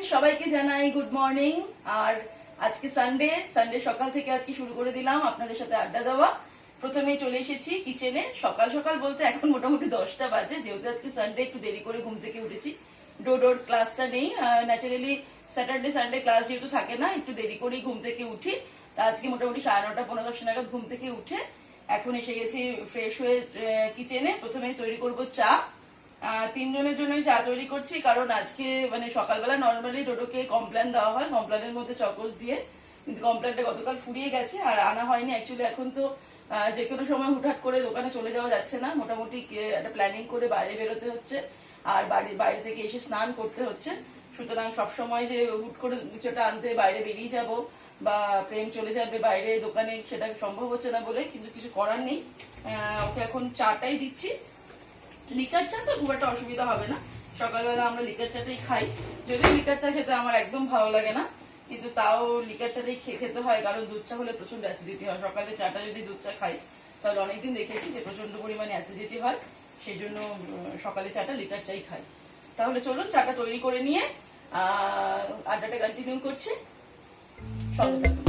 Friends, সবাইকে জানাই good morning. আর আজকে সানডে সকাল থেকে আজকে শুরু করে দিলাম আপনাদের সাথে আড্ডা দেওয়া। প্রথমেই চলে এসেছি কিচেনে। সকাল সকাল বলতে এখন মোটামুটি 10টা বাজে, যেহেতু আজকে সানডে একটু দেরি করে ঘুম থেকে উঠেছি। ডোডোর ক্লাসটা নেই, ন্যাচারালি স্যাটারডে সানডে ক্লাস যেহেতু থাকে না, একটু দেরি করেই ঘুম থেকে উঠি। তা আজকে মোটামুটি 9:30 পৌনে 10 নাগাদ ঘুম থেকে উঠে এখন এসে গেছি ফ্রেশ হয়ে কিচেনে। প্রথমে তৈরি করব চা। 3 জনের জন্য চা তৈরি করছি, কারণ আজকে মানে সকালবেলা নর্মালি ডোডোকে কমপ্ল্যান দেওয়া হয়, কমপ্ল্যানের মধ্যে চকোস দিয়ে, কিন্তু কমপ্ল্যানটা গতকাল ফুরিয়ে গেছে আর আনা হয়নি। অ্যাকচুয়ালি এখন তো যে কোনো সময় হুটহাট করে দোকানে চলে যাওয়া যাচ্ছে না, মোটামুটি একটা প্ল্যানিং করে বাইরে বেরোতে হচ্ছে আর বাইরে থেকে এসে স্নান করতে হচ্ছে। সুতরাং সবসময় যে হুট করে কিছুটা আনতে বাইরে বেরিয়ে যাব বা প্রেম চলে যাবে বাইরে দোকানে, সেটা সম্ভব হচ্ছে না বলে কিন্তু কিছু করার নেই। ওকে এখন চাটাই দিচ্ছি। লিকার চা তো খুব একটা অসুবিধা হবে না, সকালবেলা আমরা লিকার চাটাই খাই। যদিও লিকার চা খেতে আমার একদম ভালো লাগে না, কিন্তু তাও লিকার চাটাই খেতে হয়, কারণ দুধ চা হলে প্রচন্ড অ্যাসিডিটি হয়। সকালে চাটা যদি দুধ চা খাই তাহলে অনেকদিন দেখেছি যে প্রচন্ড পরিমাণে অ্যাসিডিটি হয়, সেই জন্য সকালে চাটা লিকার চাই খাই। তাহলে চলুন চাটা তৈরি করে নিয়ে আড্ডাটা কন্টিনিউ করছি। সঙ্গে থাকুন।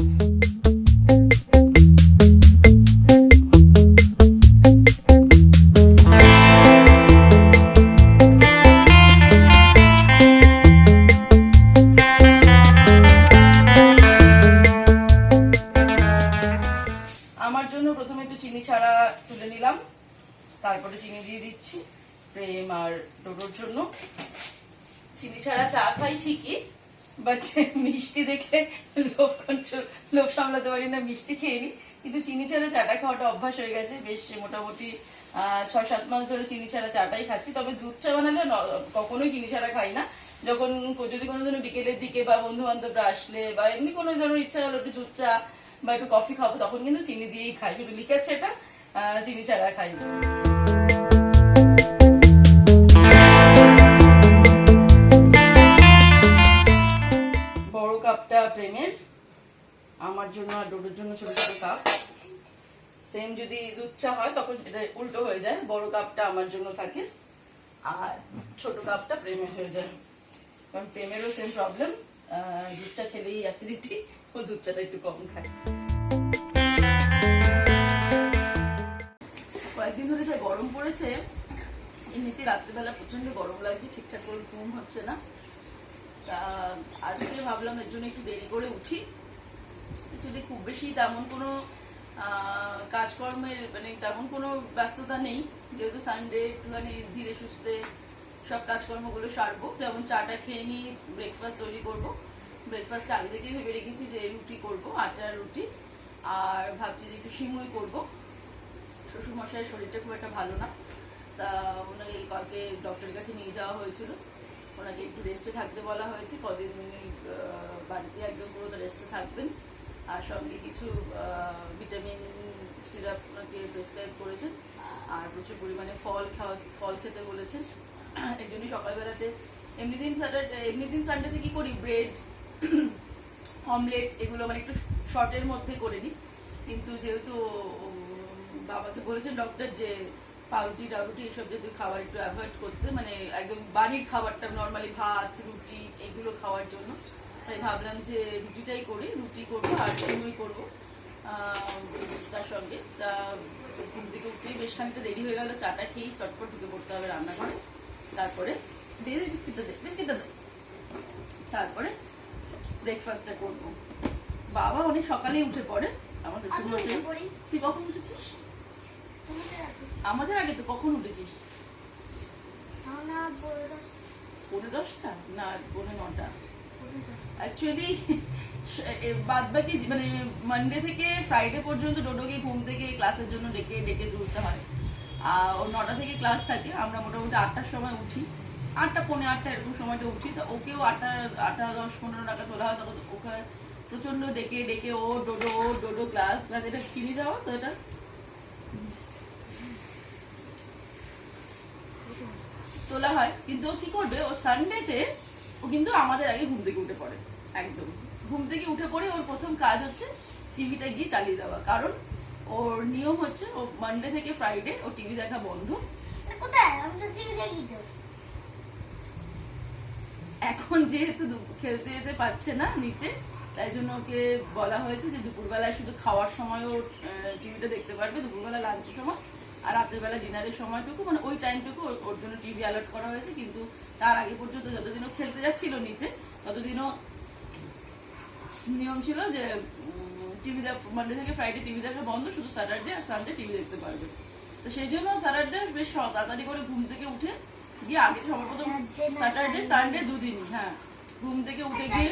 আমার জন্য প্রথমে একটু চিনি ছাড়া তুলে নিলাম, তারপরে চিনি দিয়ে দিচ্ছি প্রেম আর ডোডোর জন্য। চিনি ছাড়া চা খাই ঠিকই, বাট মিষ্টি দেখে লোভ সামলাতে পারি না, মিষ্টি খেয়ে নি। কিন্তু চিনি ছাড়া চাটা খাওয়াটা অভ্যাস হয়ে গেছে, বেশ মোটামুটি 6-7 মাস ধরে চিনি ছাড়া চাটাই খাচ্ছি। তবে দুধ চা বানালে কখনোই চিনি ছাড়া খাই না। যখন যদি কোনো ধরনের বিকেলের দিকে বা বন্ধু বান্ধবরা আসলে বা এমনি কোনো ধরনের ইচ্ছা হলো একটু দুধ চা বা একটু কফি খাবো, তখন কিন্তু চিনি দিয়েই খাই। শুধু লিকার চাটা চিনি ছাড়া খাই। বড় কাপটা প্রেমের, আমার জন্য আর ডোডোর জন্য ছোট ছোট কাপ। সেম যদি দুধ চা হয় তখন এটা উল্টো হয়ে যায়, বড় কাপটা আমার জন্য থাকে আর ছোট কাপটা প্রেমের হয়ে যায়। কারণ প্রেমেরও সেম প্রবলেম, দুধ চা খেলেই অ্যাসিডিটি, ও দুধ চাটা একটু কম খায়। কয়েকদিন ধরে যা গরম পড়েছে, এমনিতে রাত্রিবেলা প্রচন্ড গরম লাগছে, ঠিকঠাক করে ঘুম হচ্ছে না। তা আজকে ভাবলাম এর জন্য একটু দেরি করে উঠি। যদি খুব বেশি তেমন কোনো কাজকর্মের মানে তেমন কোনো ব্যস্ততা নেই, যেহেতু সানডে একটুখানি ধীরে সুস্থে সব কাজকর্মগুলো সারবো। যেমন চাটা খেয়ে নিই, ব্রেকফাস্ট তৈরি করবো। ব্রেকফাস্ট আগে থেকে ভেবে রেখেছি যে রুটি করবো, আটার রুটি, আর ভাবছি যে একটু সিমুই করবো। শ্বশুরমশাইয়ের শরীরটা খুব একটা ভালো না, তা ওনাকে কালকে ডক্টরের কাছে নিয়ে যাওয়া হয়েছিল। ওনাকে একটু রেস্টে থাকতে বলা হয়েছে, কদিন উনি বাড়িতে একদম পুরো রেস্টে থাকবেন। আর সঙ্গে কিছু ভিটামিন সিরাপ ওনাকে প্রেসক্রাইব করেছেন, আর প্রচুর পরিমাণে ফল খেতে বলেছেন। এই জন্যই সকালবেলাতে এমনি দিন সানডেতে কি করি, ব্রেড অমলেট এগুলো মানে একটু শর্টের মধ্যে করে নিই। কিন্তু যেহেতু বাবাকে বলেছেন ডক্টর যে পাউরুটি টাউরুটি এসব জাতীয় খাবার একটু অ্যাভয়েড করতে, মানে একদম বাড়ির খাবারটা নর্মালি ভাত রুটি এগুলো খাওয়ার জন্য। তাই ভাবলাম যে রুটিটাই করি, রুটি করবো আর সিমুই করবো তার সঙ্গে। তা ঘুম থেকে উঠতেই বেশ খানিকটা দেরি হয়ে গেল, চাটা খেয়েই চটপট ঢুকে পড়তে হবে রান্নাঘরে। তারপরে বিস্কিটটা দে, তারপরে ব্রেকফাস্টটা করবো। বাবা অনেক সকালেই উঠে পড়ে। আমাদের তুই কখন উঠেছিস? আমাদের আগে তো কখন উঠেছিস? 10:30 না 9:30। অ্যাকচুয়ালি বাদ বাকি মানে মানডে থেকে ফ্রাইডে পর্যন্ত ডোডোকে ঘুম থেকে ক্লাসের জন্য ডেকে তুলতে হয়। ও 9টা থেকে ক্লাস থাকে, আমরা মোটামুটি 8টার সময় উঠি, 8টা পৌনে 8টা এরকম সময়টা উঠি। তো ওকেও 8টা 10-15 টাকা তোলা হয়, তখন ওকে প্রচন্ড ডেকে ও ডোডো ক্লাস এটা চিনি দেওয়া তো এটা তোলা হয়। কিন্তু ও কি করবে, ও সানডেতে ও কিন্তু আমাদের আগে ঘুম থেকে উঠে পড়ে। একদম ঘুম থেকে উঠে পড়ে ওর প্রথম কাজ হচ্ছে টিভিটা গিয়ে চালিয়ে দেওয়া, কারণ ওর নিয়ম হচ্ছে ও মানডে থেকে ফ্রাইডে ও টিভি দেখা বন্ধ। কোথায়? আমি তো টিভি দেখি তো। এখন যেহেতু খেলতে যেতে পারছে না নিচে, তাই জন্য ওকে বলা হয়েছে যে দুপুরবেলায় শুধু খাওয়ার সময়ও টিভিটা দেখতে পারবে, দুপুরবেলা লাঞ্চের সময় আর রাতের বেলা ডিনারের সময়টুকু, মানে ওই টাইমটুকু ওর জন্য টিভি অ্যালার্ট করা হয়েছে। কিন্তু তার আগে পর্যন্ত যতদিনও খেলতে যাচ্ছিল নিচে ততদিনও নিয়ম ছিল যে টিভি মানডে থেকে ফ্রাইডে টিভি দেখা বন্ধ, শুধু স্যাটারডে আর সানডে টিভি দেখতে পারবে। তো সেই জন্য স্যাটারডে বেশ তাড়াতাড়ি করে ঘুম থেকে উঠে গিয়ে, আগে সবার প্রথম স্যাটারডে সানডে দুদিনই, হ্যাঁ, ঘুম থেকে উঠে গিয়ে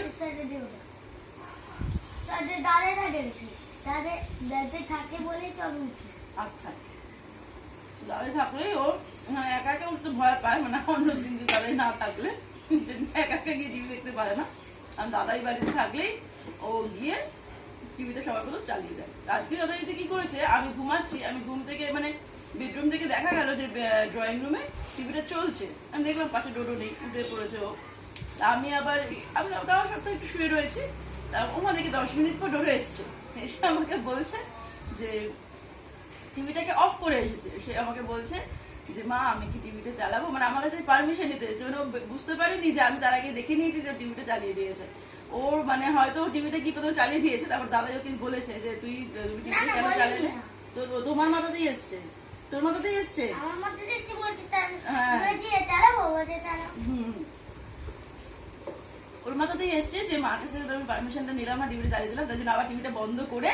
আচ্ছা দাদাই থাকলেই ও মানে একা একা উঠতে ভয় পায়, মানে অন্য দিন দাদাই না থাকলে একা একা গিয়ে টিভি দেখতে পারে না। আর দাদাই বাড়িতে থাকলেই ও গিয়ে টিভিটা সবার প্রথম চালিয়ে যায়। আজকে যথারীতি কি করেছে, আমি ঘুমাচ্ছি, আমি ঘুম থেকে মানে বেডরুম থেকে দেখা গেল যে ড্রয়িং রুমে টিভিটা চলছে, আমি দেখলাম পাশে ডোডো নেই, উঠে পড়েছে ও। আমি তাও সপ্তাহে একটু শুয়ে রয়েছি, তা ওমা দেখি 10 মিনিট পর ডোডো এসছে, এসে আমাকে বলছে যে টিভিটাকে অফ করে এসেছে। সে আমাকে বলছে যে মা আমি কি টিভিটা চালাবো, মানে আমার কাছে পারমিশন নিতে এসেছে, মানে ও বুঝতে পারেনি যে আমি তার আগে দেখে নিয়েছি যে টিভিটা চালিয়ে দিয়েছে। ওর মানে হয়তো টিভিটা কি প্রথমে চালিয়ে দিয়েছে, তারপর দাদা যখন বলেছে যে তুই টিভিটা কেন চালালে, তো তোমার মাথাতেই এসছে, তোর মাথাতেই এসছে, ওর মাথাতেই এসছে যে মার কাছে আমি পারমিশনটা নিলাম না, টিভিটা চালিয়ে দিলাম, তাই জন্য আবার টিভিটা বন্ধ করে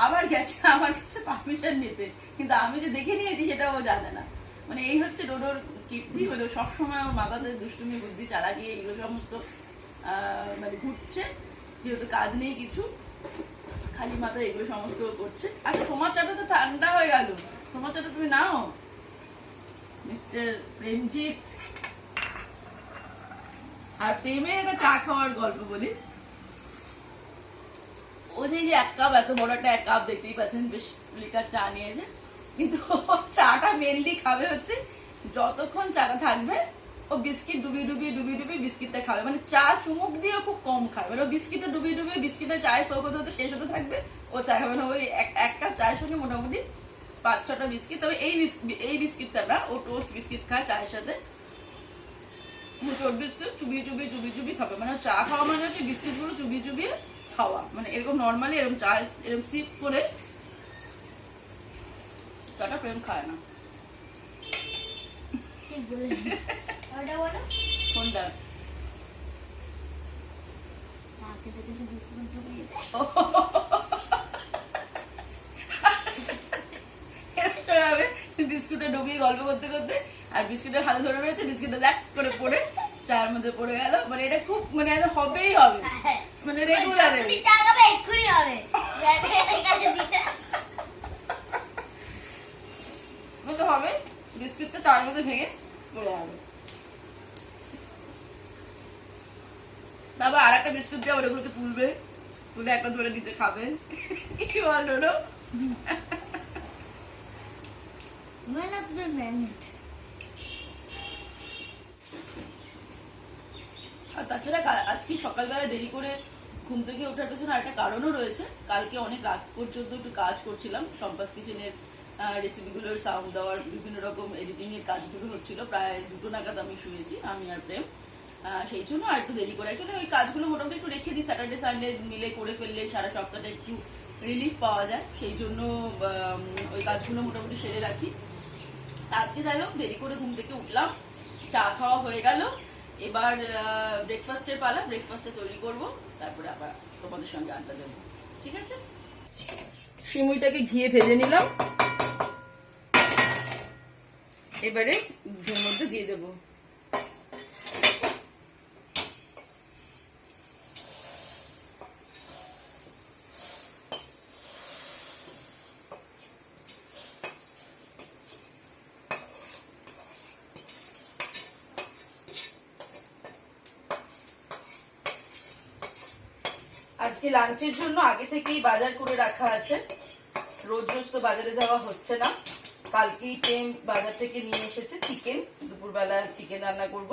আবার গেছে আমার কাছে পারমিশন নিতে। কিন্তু আমি যে দেখে নিয়েছি সেটা ও জানে না। মানে এই হচ্ছে ডোডোর কীর্তি, হলো সবসময় ওর মাথাতে দুষ্টুমি বুদ্ধি চালাকি এগুলো সমস্ত মানে ঘুরছে, যেহেতু কাজ নেই কিছু, খালি মাথায় এগুলো সমস্ত করছে। আচ্ছা তোমার চাটা তো ঠান্ডা হয়ে গেল, তোমার চাটা তুমি নাও মিস্টার প্রেমজিৎ। আর প্রেমের একটা চা খাওয়ার গল্প বলি। ও যে 1 কাপ, এত বড় একটা 1 কাপ দেখতেই পাচ্ছেন, বেশ লিটার চা নিয়েছে, কিন্তু চাটা মেনলি খাবে হচ্ছে যতক্ষণ চাটা থাকবে ও বিস্কিট ডুবিয়ে বিস্কিটটা খাবে, মানে চা চুমুক দিয়ে খুব কম খায়, মানে ও বিস্কিটটা ডুবিয়ে বিস্কিটটা চায় সব হতে হতে শেষ হতে থাকবে, ও চা খাবে না। ওই 1 কাপ চায়ের সঙ্গে মোটামুটি 5-6টা বিস্কিট, তবে এই বিস্কিটটা না, ও টোস্ট বিস্কিট খায় চায়ের সাথে, টোস্ট বিস্কিট চুবিয়ে খাবে, মানে চা খাওয়া মানে হচ্ছে বিস্কিট গুলো চুবিয়ে খাওয়া, মানে এরকম নর্মালি এরকম চা এরকম সিপ করে চাটা প্রেম খায় না। কোনটা? বিস্কুটে ডুবিয়ে গল্প করতে করতে আর বিস্কুটের হাতে ধরে রয়েছে, বিস্কুটটা দেখ করে পড়ে চায়ের মধ্যে পড়ে গেল, মানে এটা খুব মানে হবেই হবে, মানে রেগুলার হবে, বিস্কুটটা চায়ের মধ্যে ভেঙে পড়ে যাবে। তারপর আর একটা বিস্কুট দিয়ে ওগুলোকে তুলবে, তুলে একটা ধরে নিচে খাবে, কি বলো? আর তাছাড়া আজকে সকালবেলা দেরি করে ঘুম থেকে ওঠার পেছনে একটা কারণও রয়েছে। কালকে অনেক রাত পর্যন্ত একটু কাজ করছিলাম, সম্পাস কিচেনের রেসিপিগুলোর সাউন্ড দেওয়ার বিভিন্ন রকম এডিটিং এর কাজগুলো হচ্ছিল, প্রায় 2টো নাগাদ আমি শুয়েছি, আমি আর প্রেম। সেই জন্য আর একটু দেরি করে, অ্যাকচুয়ালি ওই কাজগুলো মোটামুটি একটু রেখে দিই, স্যাটারডে সানডে মিলে করে ফেললে সারা সপ্তাহটা একটু রিলিফ পাওয়া যায়, সেই জন্য ওই কাজগুলো মোটামুটি সেরে রাখি। আজকে যাই হোক দেরি করে ঘুম থেকে উঠলাম, চা খাওয়া হয়ে গেল, এবার ব্রেকফাস্টের পালা, ব্রেকফাস্টে তৈরি করব, তারপরে আবার তোমাদের সঙ্গে আড্ডা দেবো, ঠিক আছে? সিমুইটাকে ঘিয়ে ভেজে নিলাম, এবারে ঘিয়ের মধ্যে দিয়ে দেবো। আজকে লাঞ্চের জন্য আগে থেকেই বাজার করে রাখা আছে, রোজ রোজ তো বাজারে যাওয়া হচ্ছে না। কালকেই প্রেম বাজার থেকে নিয়ে এসেছে চিকেন, দুপুরবেলা চিকেন রান্না করব,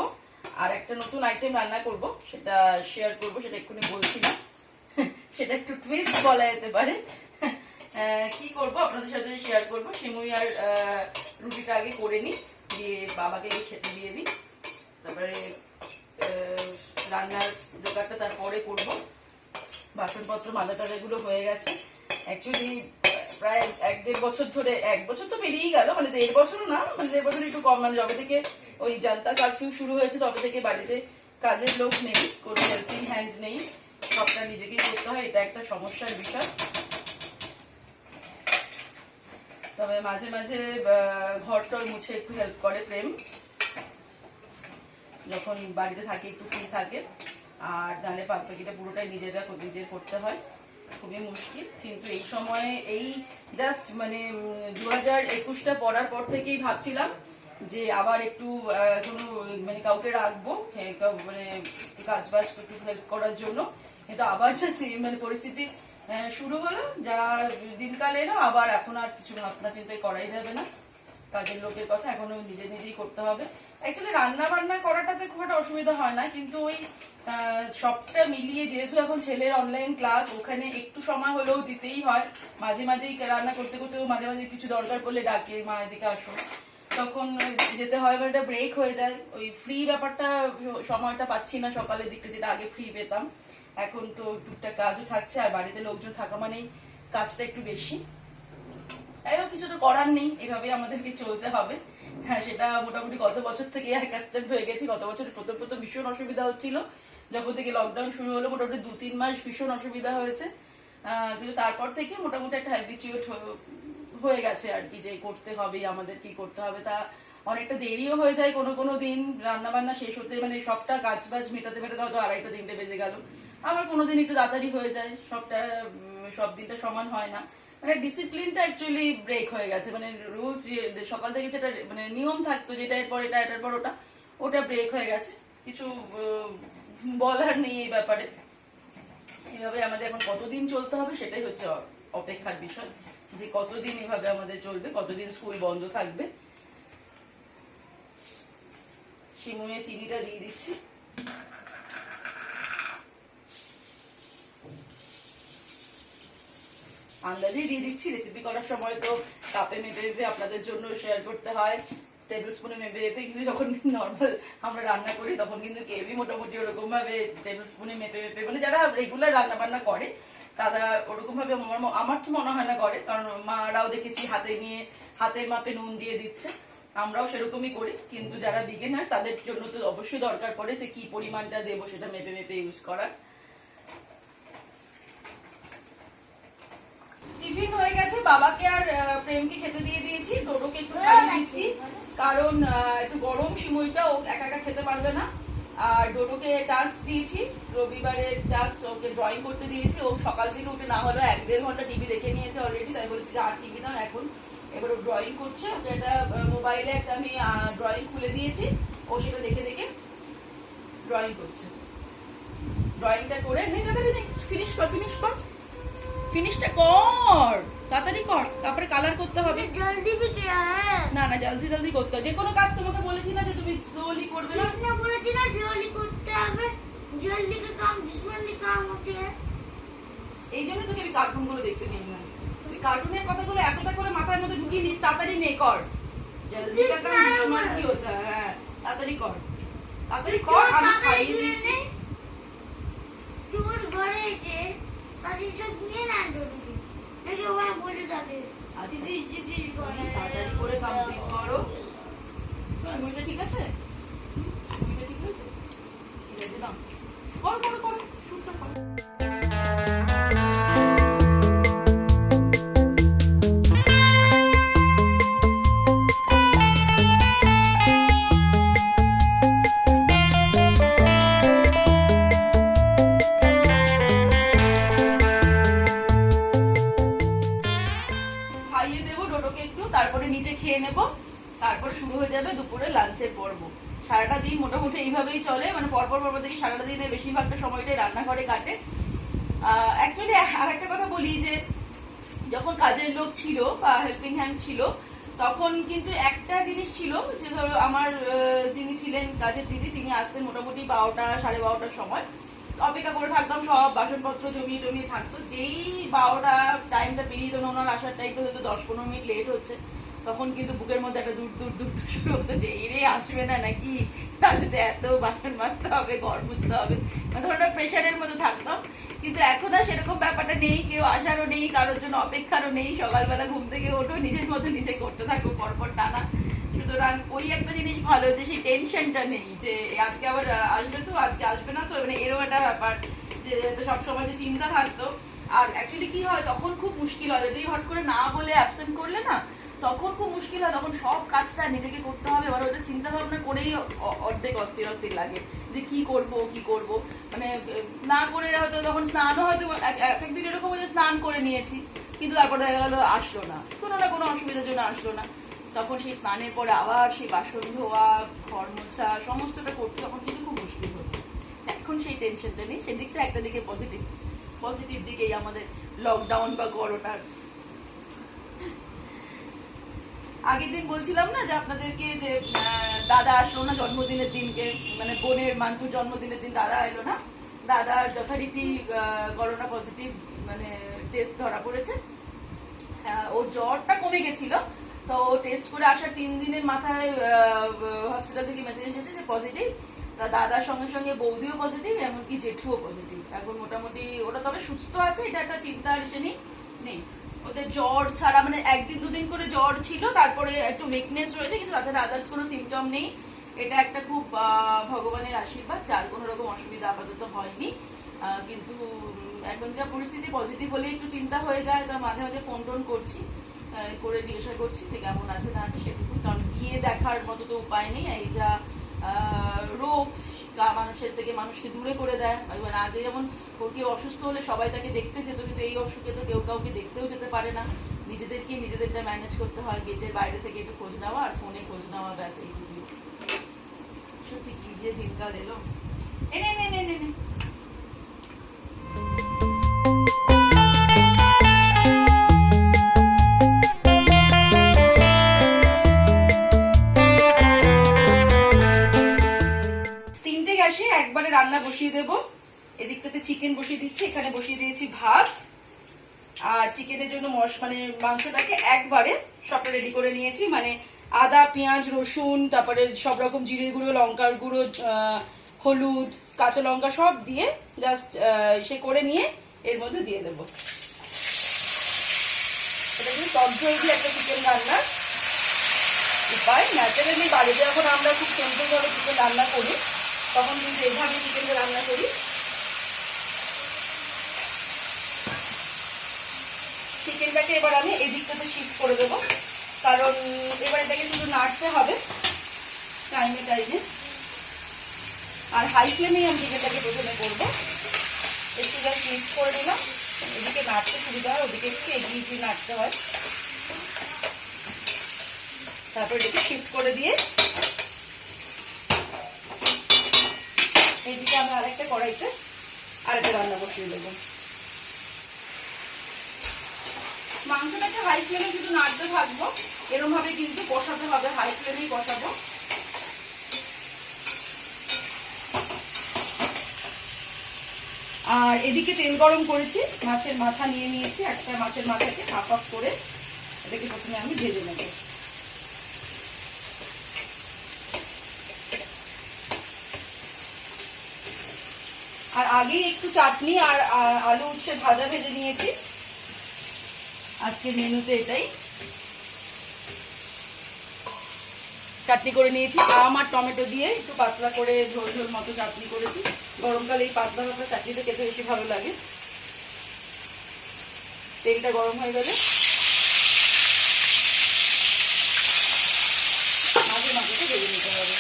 আর একটা নতুন আইটেম রান্না করব, সেটা শেয়ার করব, সেটা এক্ষুনি বলছি না, সেটা একটু টুইস্ট বলা যেতে পারে। কি করব আপনাদের সাথে শেয়ার করব। সিমুই আর রুটিটা আগে করে নিই, দিয়ে বাবাকে খেতে দিয়ে দিই, তারপরে রান্নার জোগাড়টা তারপরে করবো। বাসনপত্র মাজা টাজাগুলো হয়ে গেছে। অ্যাকচুয়ালি প্রায় 1-1.5 বছর ধরে, 1 বছর তো পেরিয়েই গেল, মানে 1.5 বছরও না, মানে 1.5 বছর একটু কম, মানে যবে থেকে ওই জনতা কারফিউ শুরু হয়েছে তবে থেকে বাড়িতে কাজের লোক নেই, কোনো হেল্পিং হ্যান্ড নেই, সবটা নিজেকেই করতে হয়। এটা একটা সমস্যার বিষয়। তবে মাঝে মাঝে ঘরটর মুছে একটু হেল্প করে প্রেম, যখন বাড়িতে থাকে একটু ফ্রি থাকে। আর নাহলে পাকিটা পুরোটাই নিজের করতে হয়, খুবই মুশকিল। কিন্তু এই সময়ে এই জাস্ট মানে 2021টা পড়ার পর থেকেই ভাবছিলাম যে আবার একটু কোনো মানে কাউকে রাখবো মানে কাজ বাজ একটু হেল্প করার জন্য। কিন্তু আবার যে মানে পরিস্থিতি শুরু হলো, যা দিনকাল এলো, আবার এখন আর কিছু ভাবনা চিন্তাই করাই যাবে না। কাজের লোকের কথা এখনো নিজেই করতে হবে। অ্যাকচুয়ালি রান্না বান্না করাটাতে খুব একটা অসুবিধা হয় না, কিন্তু ওই সবটা মিলিয়ে যেহেতু এখন ছেলের অনলাইন ক্লাস, ওখানে একটু সময় হলেও দিতেই হয়। মাঝে মাঝেই রান্না করতে করতেও মাঝে মাঝে কিছু দরকার পড়লে ডাকে, মা এদিকে আসো, তখন যেতে হয়, বা একটা ব্রেক হয়ে যায়। ওই ফ্রি ব্যাপারটা সময়টা পাচ্ছি না সকালের দিকটা, যেটা আগে ফ্রি পেতাম। এখন তো টুকটাক কাজও থাকছে, আর বাড়িতে লোকজন থাকা মানেই কাজটা একটু বেশি। তাই হোক, কিছু তো করার নেই, এভাবেই আমাদেরকে চলতে হবে। হ্যাঁ, সেটা মোটামুটি গত বছর থেকে অ্যাকাস্টেন্ড হয়ে গেছি। গত বছর প্রথম ভীষণ অসুবিধা হচ্ছিল, যখন থেকে লকডাউন শুরু হলো মোটামুটি 2-3 মাস ভীষণ অসুবিধা হয়েছে। কিন্তু তারপর থেকে মোটামুটি একটা হ্যাবিচুয়েট হয়ে গেছে আর কি, যে করতে হবে, আমাদের কি করতে হবে। তা অনেকটা দেরিও হয়ে যায় কোনো দিন রান্না বান্না শেষ হতে, মানে সবটা কাজ বাজ মেটাতে মেটাতে হয়তো 2:30-3টে বেজে গেল। আবার কোনোদিন একটু তাড়াতাড়ি হয়ে যায়, সব দিনটা সমান হয় না। মানে ডিসিপ্লিনটা অ্যাকচুয়ালি ব্রেক হয়ে গেছে, মানে রুলস সকাল থেকে যেটা মানে নিয়ম থাকতো, যেটা এরপর এটা, এটার পর ওটা ব্রেক হয়ে গেছে। কিছু বলার নেই এই ব্যাপারে। এইভাবে আমাদের এখন কতদিন চলতে হবে সেটাই হচ্ছে অপেক্ষার বিষয়, যে কতদিন এভাবে আমাদের চলবে, কতদিন স্কুল বন্ধ থাকবে। শিমুয়ে চিনিটা দিয়ে দিচ্ছি। আন্দাজেই দিয়ে দিচ্ছি, রেসিপি করার সময় তো কাপে মেপে আপনাদের জন্য শেয়ার করতে হয়, টেবিল স্পুনে মেপে। কিন্তু যখন নর্মাল আমরা রান্না করি তখন কিন্তু কেউই মোটামুটি ওরকম ভাবে টেবিল স্পুনে মেপে, মানে যারা রেগুলার রান্না বান্না করে তারা ওরকম ভাবে আমার তো মনে হয় না করে, কারণ মারাও দেখেছি হাতের মাপে নুন দিয়ে দিচ্ছে, আমরাও সেরকমই করি। কিন্তু যারা বিগিনার্স তাদের জন্য তো অবশ্যই দরকার পড়ে যে কি পরিমাণটা দেবো সেটা মেপে ইউজ করার। টিফিন হয়ে গেছে, বাবাকে আর প্রেমকে খেতে দিয়ে দিয়েছি, ডোডোকে একটু খাইয়ে দিচ্ছি, কারণ একটু গরম সিমুইটা ও একা একা খেতে পারবে না। আর ডোডোকে টাস্ক দিয়েছি, রবিবারের টাস্ক, ওকে ড্রয়িং করতে দিয়েছি। ও সকাল থেকে উঠে না হলো 1-1.5 ঘন্টা টিভি দেখে নিয়েছে অলরেডি, তাই বলেছি যে আর টিভি দাও এখন। এবার ও ড্রয়িং করছে, ওকে একটা মোবাইলে একটা আমি ড্রয়িং খুলে দিয়েছি, ও সেটা দেখে দেখে ড্রয়িং করছে। ড্রয়িংটা করে নেই, তাড়াতাড়ি ফিনিশ কর, ফিনিশটা কর, তাড়াতাড়ি কর, তারপরে কালার করতে হবে। জলদি भी क्या है? না জলদি করতে হবে। যে কোনো কাজ তোমাকে বলেছি না যে তুমি স্লোলি করবে না? किसने বলেছি না স্লোলি করতে হবে? জলদি के काम दुश्मनी काम होते हैं। এই জন্য তোকে আমি কার্টুনগুলো দেখতে দিই না। তুই কার্টুনের কথাগুলো এতটা করে মাথার মধ্যে ঢুকিয়ে নিস, তাড়াতাড়ি নে কর। জলদি का काम दुश्मन কি होता है? হ্যাঁ, তাড়াতাড়ি কর, আমি খাইয়ে দিয়েছি। তোর ঘরে এসে তাদের সব নিয়ে না ডোডুকে, নাকি ওরা বলে থাকে জিজ্ঞেস করে তাড়াতাড়ি করে কমপ্লিট করো। মুইটা ঠিক আছে? মুইটা ঠিক আছে? ঠিক আছে, দাও। করো, শুটটা করো। তারপরে নিজে খেয়ে নেব, তারপরে শুরু হয়ে যাবে দুপুরে লাঞ্চের পর্ব। সারাটা দিন মোটামুটি এইভাবেই চলে, মানে পরপর থেকে সারাটা দিনের বেশিরভাগটা সময়টাই রান্নাঘরে কাটে। অ্যাকচুয়ালি আর একটা কথা বলি, যে যখন কাজের লোক ছিল বা হেল্পিং হ্যান্ড ছিল, তখন কিন্তু একটা জিনিস ছিল যে ধরো আমার যিনি ছিলেন কাজের দিদি, তিনি আসতেন মোটামুটি 12টা 12:30টার সময়। অপেক্ষা করে থাকতাম, সব বাসনপত্র জমিয়ে থাকতো। যেই 12টা টাইমটা পেরিয়ে যেত, ওনার আসার টাইমটা হয়তো 10-15 মিনিট লেট হচ্ছে, তখন কিন্তু বুকের মধ্যে একটা দূর শুরু হতো যে এরে আসবে না নাকি, তাহলে তো এত বাসন মাজতে হবে, ঘর মুছতে হবে, মানে ধরো প্রেশারের মধ্যে থাকতাম। কিন্তু এখন আর সেরকম ব্যাপারটা নেই, কেউ আসারও নেই, কারোর জন্য অপেক্ষারও নেই। সকালবেলা ঘুম থেকে ওঠো, নিজের মতো নিজে করতে থাকো পরপর টানা। সুতরাং ওই একটা জিনিস ভালো যে সেই টেনশনটা নেই যে আজকে আবার আসবে তো, আজকে আসবে না তো, মানে এরও একটা ব্যাপার যে সবসময় যে চিন্তা থাকতো। আর অ্যাকচুয়ালি কি হয় তখন খুব মুশকিল হয়, যদি হট করে না বলে অ্যাবসেন্ট করলে না, তখন খুব মুশকিল হয়। তখন সব কাজটা নিজেকে করতে হবে, এবার ওটা চিন্তা ভাবনা করেই অর্ধেক অস্থির অস্থির লাগে যে কি করব কি করব। মানে না করে হয়তো তখন স্নানও হয়তো একদিন এরকম যে স্নান করে নিয়েছি, কিন্তু তারপরে দেখা গেলো আসলো না, কোনো না কোনো অসুবিধার জন্য আসলো না। তখন সেই স্নানের পরে আবার সেই বাসন ধোয়া, ঘর মোছা, সমস্তটা করতে তখন কিন্তু খুব মুশকিল হতো। এখন সেই টেনশনটা নেই, সেদিকটা একটা দিকে পজিটিভ, পজিটিভ দিকেই আমাদের লকডাউন বা করোনার। আগের দিন বলছিলাম না যে আপনাদেরকে যে দাদা আসলো না জন্মদিনের দিনকে, মানে বোনের মান্টুর জন্মদিনের দিন দাদা এলো না। দাদার যথারীতি করোনা পজিটিভ মানে টেস্ট ধরা পড়েছে। ওর জ্বরটা কমে গেছিল, তো টেস্ট করে আসার 3 দিনের মাথায় হসপিটাল থেকে মেসেজ এসেছে যে পজিটিভ। দাদার সঙ্গে সঙ্গে বৌদিও পজিটিভ, এমনকি জেঠুও পজিটিভ। এখন মোটামুটি ওটা তবে সুস্থ আছে, এটা একটা চিন্তার এসে নেই। ওদের জ্বর ছাড়া মানে 1-2 দিন করে জ্বর ছিল, তারপরে একটু উইকনেস রয়েছে, কিন্তু তাছাড়া আদার্স কোনো সিমটম নেই। এটা একটা খুব ভগবানের আশীর্বাদ, যার কোনো রকম অসুবিধা আপাতত হয়নি। কিন্তু এখন যা পরিস্থিতি, পজিটিভ হলে একটু চিন্তা হয়ে যায়, তা মাঝে মাঝে ফোন টোন করছি, করে জিজ্ঞাসা করছি যে কেমন আছে না আছে সেটুকু, কারণ গিয়ে দেখার মতো তো উপায় নেই। এই যা রোগ মানুষের থেকে মানুষকে দূরে করে দেয়। মানে আগে যেমন কেউ অসুস্থ হলে সবাই তাকে দেখতে যেত, কিন্তু এই অসুখে তো কেউ কাউকে দেখতেও যেতে পারে না, নিজেদেরটা ম্যানেজ করতে হয়। গেটের বাইরে থেকে একটু খোঁজ নেওয়া আর ফোনে খোঁজ নেওয়া, ব্যাস এইটুকুই। সত্যি কি যে দিনকাল এলো। এনে নে নে নে নে একবারে রান্না বসিয়ে দেব। এদিকটাতে চিকেন বসিয়ে দিচ্ছি, এখানে বসিয়ে দিয়েছি ভাত। আর চিকেনের জন্য মানে মাংসটাকে একবারে সবটা রেডি করে নিয়েছি, মানে আদা পেঁয়াজ রসুন, তারপরে সব রকম জিরে গুঁড়ো, লঙ্কার গুঁড়ো, হলুদ, কাঁচা লঙ্কা সব দিয়ে জাস্ট সে করে নিয়ে এর মধ্যে দিয়ে দেবো। এটা কিন্তু টকঝোল দিয়ে একটা চিকেন রান্নার উপায়। ন্যাচারালি বাড়িতে যখন আমরা খুব সিম্পল ভাবে চিকেন রান্না করি, তখন কিন্তু এভাবে চিকেনটা রান্না করি। চিকেনটাকে এবার আমি এই দিকটাতে শিফট করে দেবো, কারণ এবার এটাকে শুধু নাড়তে হবে টাইমে টাইমে। আর হাই ফ্লেমেই আমি চিকেনটাকে প্রথমে করবো। একটু জাস্ট মিক্স করে দিলাম, এদিকে নাড়তে সুবিধা হয়, ওদিকে একটু এগিয়ে নাড়তে হয়। তারপর এটাকে শিফট করে দিয়ে এইদিকে আমি আরেকটা কড়াইতে আরেকটা রান্না বসিয়ে দেবো। মাংসটাকে হাই ফ্লেমে শুধু নাড়তে থাকবো, এরকম ভাবে কিন্তু কষাতে হবে, হাই ফ্লেমেই কষাবো। আর এদিকে তেল গরম করেছি, মাছের মাথা নিয়ে নিয়েছি, একটা মাছের মাথাকে হাফ অফ করে এটাকে প্রথমে আমি ভেজে নেব। আর আগেই একটু চাটনি আর আলু উচ্ছে ভাজা ভেজে নিয়েছি। আজকের মেনুতে এটাই চাটনি করে নিয়েছি, আম আর টমেটো দিয়ে একটু পাতলা করে ঝোল ঝোল মতো চাটনি করেছি। গরমকালে এই পাতলা পাতলা চাটনিটা খেতে বেশি ভালো লাগে। তেলটা গরম হয়ে গেলে মাঝে মাঝে ভেজে নিতে হবে।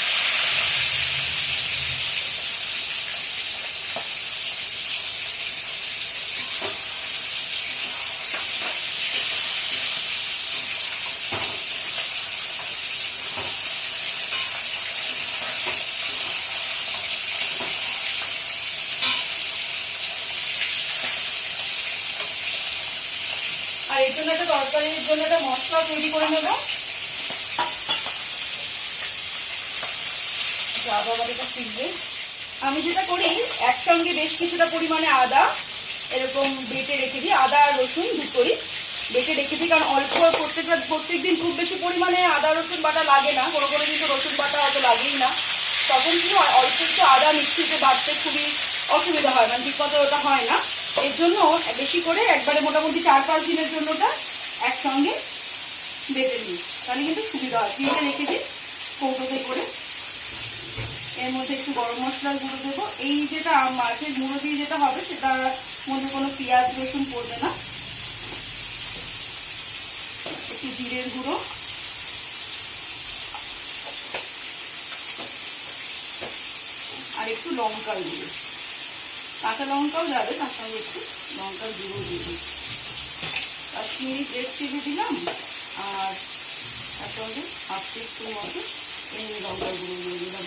আর এর জন্য একটা তরকারির জন্য একটা মশলা তৈরি করে নেব। আমি যেটা করি, একসঙ্গে বেশ কিছুটা পরিমাণে আদা এরকম বেটে রেখে দিই, আদা আর রসুন দুটোই বেটে রেখে দিই, কারণ অল্প প্রত্যেকদিন খুব বেশি পরিমাণে আদা রসুন বাটা লাগে না, কোনো কোনো কিন্তু রসুন বাটা হয়তো লাগেই না, তখন কি হয়, অল্প একটু আদা মিক্সিতে বাটতে খুবই অসুবিধা হয়, মানে ঠিক মতো ওটা হয় না। এর জন্য বেশি করে একবারে মোটামুটি 4-5 দিনের জন্য ওটা একসঙ্গে বেটে নিই, তাহলে কিন্তু সুবিধা হয়। কিনে রেখে দিই কৌটোতে করে। এর মধ্যে একটু গরম মশলার গুঁড়ো দেবো। এই যেটা মাছের গুঁড়ো দিয়ে যেটা হবে সেটার মধ্যে কোনো পেঁয়াজ রসুন পড়বে না। একটু জিরের গুঁড়ো, আর একটু লঙ্কার গুঁড়ো, কাঁচা লঙ্কাও যাবে, তার সঙ্গে একটু লঙ্কার গুঁড়ো দিয়ে দিই। কাশ্মীরি রেড চিলি দিলাম, আর তার সঙ্গে হাফ টিস্পুন মতো এমনি লঙ্কার গুঁড়ো দিয়ে দিলাম।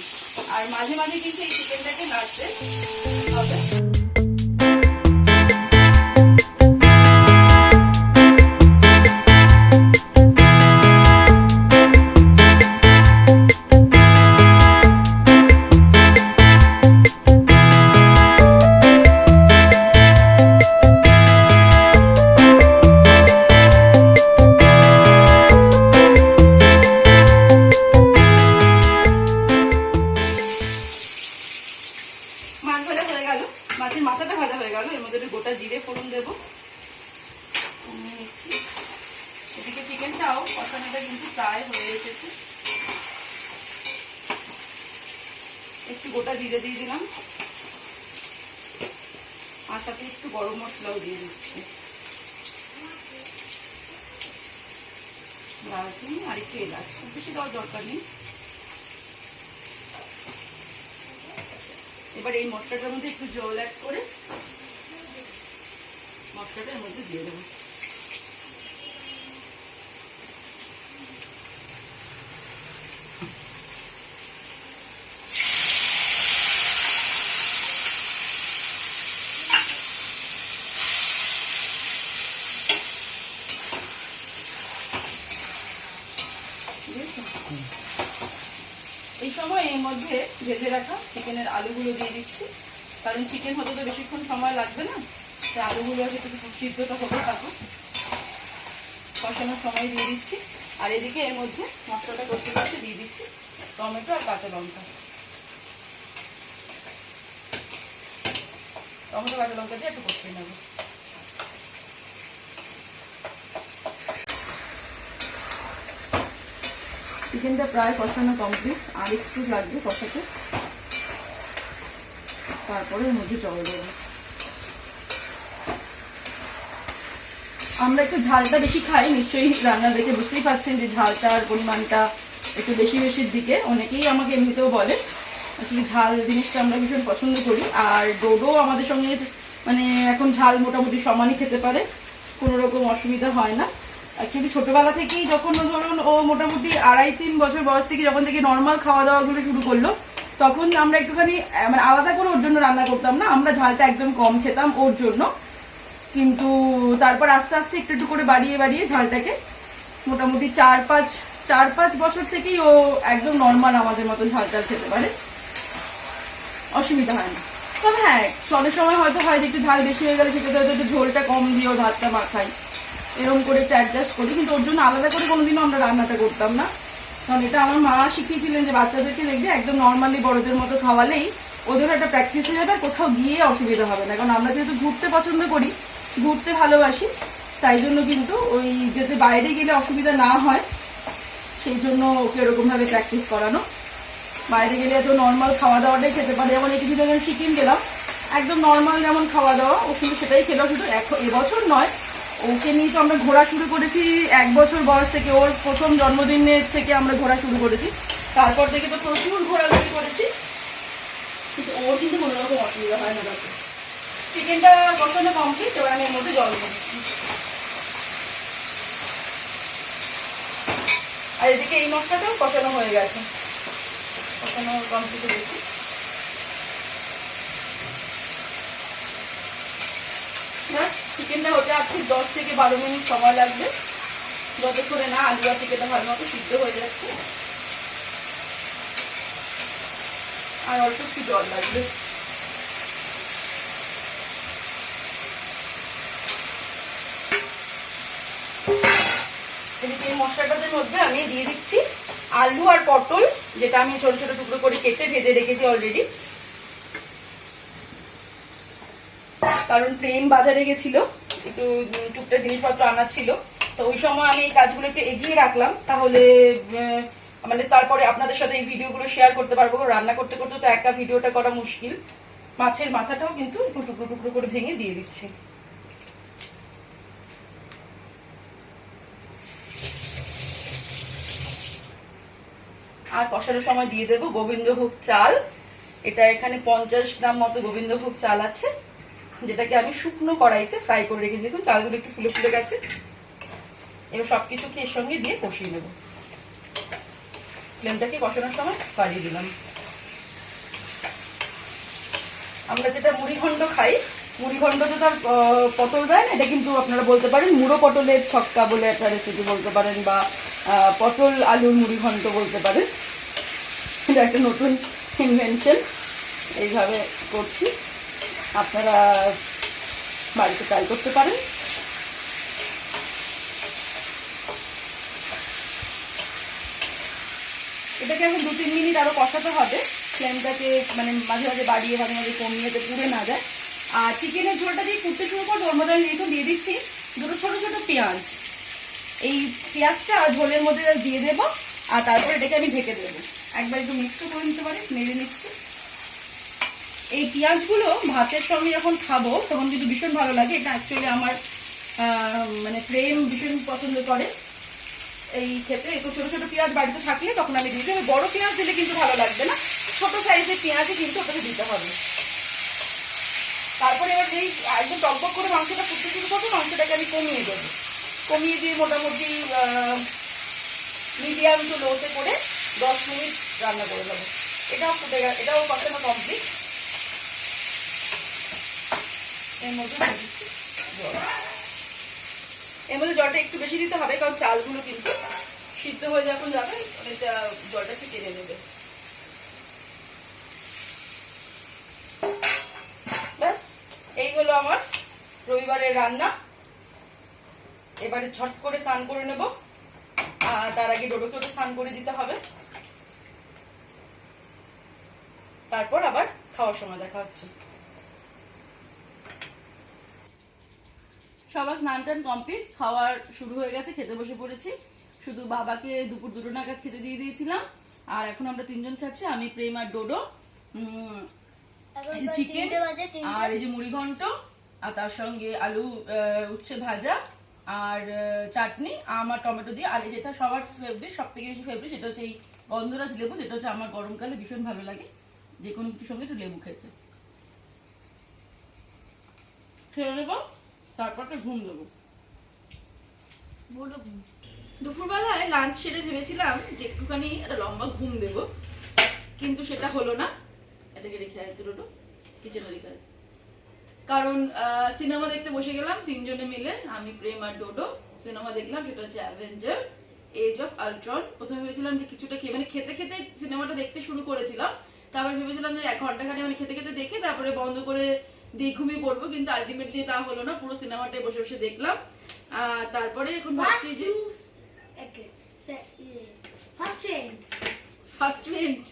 আর মাঝে মাঝে কিন্তু এই চিকেনটাকে নাড়তে হবে। মাছ ভাজা হয়ে গেল, মাছের মাথাটা ভাজা হয়ে গেল। এর মধ্যে একটু গোটা জিরে ফোড়ন দেবো, নিচ্ছি। এদিকে চিকেনটাও কষানোটা কিন্তু প্রায় হয়ে এসেছে। একটু গোটা জিরে দিয়ে দিলাম, আর সাথে একটু গরম মশলাও দিয়ে দিচ্ছি, দারচিনি আর একটু এলাচ। খুব বেশি দেওয়ার দরকার নেই। এবার এই মশলাটার মধ্যে একটু জল অ্যাড করে মশলাটা এর মধ্যে দিয়ে দেবো। এই সময় এর মধ্যে ভেজে রাখা চিকেনের আলুগুলো দিয়ে দিচ্ছি, কারণ চিকেন হতে তো বেশিক্ষণ সময় লাগবে না। তাই আলুগুলো একটু সিদ্ধটা হতে থাকুক, কষানোর সময় দিয়ে দিচ্ছি। আর এদিকে এর মধ্যে মশলাটা করতে করতে দিয়ে দিচ্ছি টমেটো আর কাঁচা লঙ্কা। টমেটো কাঁচা লঙ্কা দিয়ে একটু কষিয়ে নেবো। চিকেনটা প্রায় কষানো কমপ্লিট, আর একটু লাগবে কষাতে, তারপরে এর মধ্যে জল দেবো। আমরা একটু ঝালটা বেশি খাই, নিশ্চয়ই রান্না দেখে বুঝতেই পারছেন যে ঝালটার পরিমাণটা একটু বেশির দিকে। অনেকেই আমাকে এমনিতেও বলে, আসলে ঝাল জিনিসটা আমরা ভীষণ পছন্দ করি। আর ডোডো আমাদের সঙ্গে মানে এখন ঝাল মোটামুটি সমানই খেতে পারে, কোনো রকম অসুবিধা হয় না। অ্যাকচুয়ালি ছোটবেলা থেকেই যখন ধরুন ও মোটামুটি 2.5-3 বছর বয়স থেকে যখন থেকে নর্মাল খাওয়া দাওয়াগুলো শুরু করলো, তখন আমরা একটুখানি মানে আলাদা করে ওর জন্য রান্না করতাম না, আমরা ঝালটা একদম কম খেতাম ওর জন্য। কিন্তু তারপর আস্তে আস্তে একটু একটু করে বাড়িয়ে বাড়িয়ে ঝালটাকে মোটামুটি 4-5 বছর থেকেই ও একদম নর্মাল আমাদের মতো ঝাল ঝাল খেতে পারে, অসুবিধা হয় না। তবে হ্যাঁ, অনেক সময় হয়তো হয় যে একটু ঝাল বেশি হয়ে গেলে সেটাতে হয়তো একটু ঝোলটা কম দিয়েও ভাতটা মাখাই, এরকম করে একটু অ্যাডজাস্ট করি। কিন্তু ওর জন্য আলাদা করে কোনোদিনও আমরা রান্নাটা করতাম না, কারণ এটা আমার মা শিখিয়েছিলেন যে বাচ্চাদেরকে দেখবে একদম নর্মালি বড়দের মতো খাওয়ালেই ওদের একটা প্র্যাকটিস হয়ে যাবে, আর কোথাও গিয়ে অসুবিধা হবে না। কারণ আমরা যেহেতু ঘুরতে পছন্দ করি, ঘুরতে ভালোবাসি, তাই জন্য কিন্তু ওই যাতে বাইরে গেলে অসুবিধা না হয় সেই জন্য ওকে এরকমভাবে প্র্যাকটিস করানো। বাইরে গেলে এত নর্মাল খাওয়া দাওয়াটাই খেতে পারে। যেমন এই কিছুদিন আগে সিকিম গেলাম, একদম নর্মাল যেমন খাওয়া দাওয়া ও শুধু সেটাই খেলো। শুধু এবছর নয়, ওকে নিয়ে তো আমরা ঘোরা শুরু করেছি 1 বছর বয়স থেকে। ওর প্রথম জন্মদিনের থেকে আমরা ঘোরা শুরু করেছি, তারপর থেকে তো প্রচুর ঘোরাঘুরি করেছি, কিন্তু ওর কিন্তু কোনো রকম অসুবিধা হয় না। দেখো চিকেনটা কখনো কমপ্লিট, এবার আমি এর মধ্যে জল দিয়ে দিচ্ছি। আর এদিকে এই মশলাটাও কষানো হয়ে গেছে, কষানো কমপ্লিট হয়েছে। ব্যাস, চিকেনটা হতে আর ঠিক 10 থেকে 12 মিনিট সময় লাগবে, যতক্ষণে না আলু আর চিকেনটা ভালো মতো সিদ্ধ হয়ে যাচ্ছে। আর অল্প একটু জল লাগবে। এদিকে এই মশলাটার মধ্যে আমি দিয়ে দিচ্ছি আলু আর পটল, যেটা আমি ছোট ছোট টুকরো করে কেটে ভেজে রেখেছি অলরেডি। কারণ প্রেম বাজারে গেছিল, একটু টুকটাক জিনিসপত্র আনার ছিল, তো ওই সময় আমি এই কাজগুলো একটু এগিয়ে রাখলাম, তাহলে মানে তারপরে আপনাদের সাথে এই ভিডিওগুলো শেয়ার করতে পারবো। রান্না করতে করতে তো একা ভিডিওটা করা মুশকিল। মাছের মাথাটাও কিন্তু একটু টুকরো টুকরো করে ভেঙে দিয়ে দিচ্ছি। আর কষানোর সময় দিয়ে দেবো গোবিন্দভোগ চাল। এটা এখানে 50 গ্রাম মতো গোবিন্দভোগ চাল আছে, যেটাকে আমি শুকনো কড়াইতে ফ্রাই করে রেখে দেখুন চালগুলো একটু ফুলে ফুলে গেছে। এবার সবকিছুকে এর সঙ্গে দিয়ে কষিয়ে নেব। ফ্লেমটাকে কষানোর সময় বাড়িয়ে দিলাম। আমরা যেটা মুড়িঘণ্ড খাই, মুড়িঘণ্ডতে তার পটল দেয় না, এটা কিন্তু আপনারা বলতে পারেন মুড়ো পটলের ছক্কা বলে একটা রেসিপি বলতে পারেন, বা পটল আলুর মুড়িঘণ্ড বলতে পারেন। এটা একটা নতুন ইনভেনশন, এইভাবে করছি, আপনারা বাড়িতে ট্রাই করতে পারেন। এটাকে এখন 2-3 মিনিট আরো কষাতে হবে। ফ্লেমটাকে মানে মাঝে মাঝে বাড়িয়ে মাঝে মাঝে কমিয়ে যাতে পুড়ে না যায়। আর চিকেনের ঝোলটা দিয়ে ফুটতে শুরু করবো, ওর মধ্যে আমি একটু দিয়ে দিচ্ছি দুটো ছোট ছোট পেঁয়াজ। এই পেঁয়াজটা ঝোলের মধ্যে দিয়ে দেবো, আর তারপর এটাকে আমি ঢেকে দেবো। একবার একটু মিক্সড করে নিতে পারি, নেড়ে নিচ্ছি। এই পেঁয়াজগুলো ভাতের সঙ্গে যখন খাবো তখন কিন্তু ভীষণ ভালো লাগে। এটা অ্যাকচুয়ালি আমার মানে প্রেম ভীষণ পছন্দ করে এই খেতে। একটু ছোট ছোট পেঁয়াজ বাড়িতে থাকলে তখন আমি দিই। বড় পেঁয়াজ দিলে কিন্তু ভালো লাগবে না, ছোট সাইজের পেঁয়াজই কিন্তু ওটাকে দিতে হবে। তারপরে এবার যেই একদম টকবক করে মাংসটা ফুটতে শুরু করবো, মাংসটাকে আমি কমিয়ে দেবো। কমিয়ে দিয়ে মোটামুটি মিডিয়াম টু লোতে করে 10 মিনিট রান্না করে দেবো। এটাও ফুটে গেছে, এটাও কষানো কমপ্লিট। এর মধ্যে দিচ্ছি জল। এর মধ্যে জলটা একটু বেশি দিতে হবে, কারণ চালগুলো কিন্তু সিদ্ধ হয়ে যখন যাবে অনেকটা জলটা একটু টেনে নেবে। ব্যাস, এই হলো আমার রবিবারের রান্না। এবারে ঝট করে স্নান করে নেব, আর তার আগে ডোডোকে একটু স্নান করে দিতে হবে। তারপর আবার খাওয়ার সময় দেখা হচ্ছে। সবার স্নান টান কমপ্লিট, খাওয়ার শুরু হয়ে গেছে, খেতে বসে পড়েছি। শুধু বাবাকে দুপুর 2টো নাগাদ খেতে দিয়ে দিয়েছিলাম, আর এখন আমরা 3জন খাচ্ছি, আমি প্রেম আর ডোডো। চিকেন আর এই যে মুড়িঘণ্ট, আর তার সঙ্গে আলু উচ্ছে ভাজা আর চাটনি, আমার টমেটো দিয়ে। আর যেটা সবার ফেভারিট, সব থেকে বেশি ফেভারিট, সেটা হচ্ছে এই গন্ধরাজ লেবু, যেটা হচ্ছে আমার গরমকালে ভীষণ ভালো লাগে যে কোনো কিছুর সঙ্গে একটু লেবু খেতে। খেয়ে নেবো, তারপর ঘুম দেবো। দুপুরবেলায় লাঞ্চ সেরে ভেবেছিলাম যে একটুখানি একটা লম্বা ঘুম দেব, কিন্তু সেটা হলো না। এটাকে রেখে আয় দুটো কিচেনে রেখে আয়। কারণ সিনেমা দেখতে বসে গেলাম 3জনে মিলে, আমি প্রেম আর ডোডো। সিনেমা দেখলাম, সেটা হচ্ছে অ্যাভেঞ্জার এজ অফ আল্ট্রন। প্রথমে ভেবেছিলাম যে কিছুটা খেয়ে মানে খেতে খেতে সিনেমাটা দেখতে শুরু করেছিলাম, তারপর ভেবেছিলাম যে 1 ঘন্টা খানি মানে খেতে খেতে দেখে তারপরে বন্ধ করে দিয়ে ঘুমিয়ে পড়বো, কিন্তু আলটিমেটলি তা হলো না। পুরো সিনেমাটাই বসে বসে দেখলাম। তারপরে এখন ভাবছি যে ফার্স্ট মিনিট,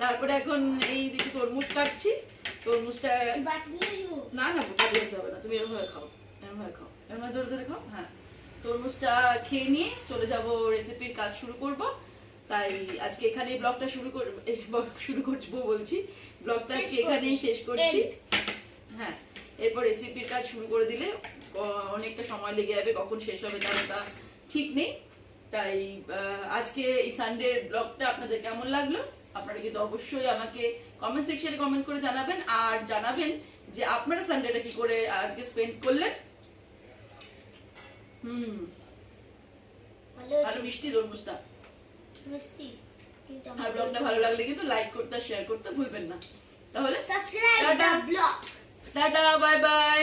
তারপরে এখন এই দেখি তরমুজ কাটছি। তরমুজটা না না বোঝা দিতে হবে না, তুমি এরভাবে খাও, এরভাবে খাও, এরভাবে ধরে ধরে খাও। হ্যাঁ, তরমুজটা খেয়ে নিয়ে চলে যাব রেসিপির কাজ শুরু করব। তাই আজকে এখানেই ব্লগটা শুরু করবো বলছি, ব্লগটা আজকে এখানেই শেষ করছি। হ্যাঁ, এরপর রেসিপির কাজ শুরু করে দিলে অনেকটা সময় লেগে যাবে, কখন শেষ হবে তা ঠিক নেই। তাই আজকে এই সানডের ব্লগটা আপনাদের কেমন লাগলো আপনারা কিন্তু অবশ্যই আমাকে কমেন্ট সেকশনে কমেন্ট করে জানাবেন, আর জানাবেন যে আপনারা সানডেটা কি করে আজকে স্পেন্ড করলেন। ভালো মিষ্টি তরমুজটা। আর ব্লগটা ভালো লাগলে কিন্তু লাইক করতে শেয়ার করতে ভুলবেন না। তাহলে টাটা, বাই বাই।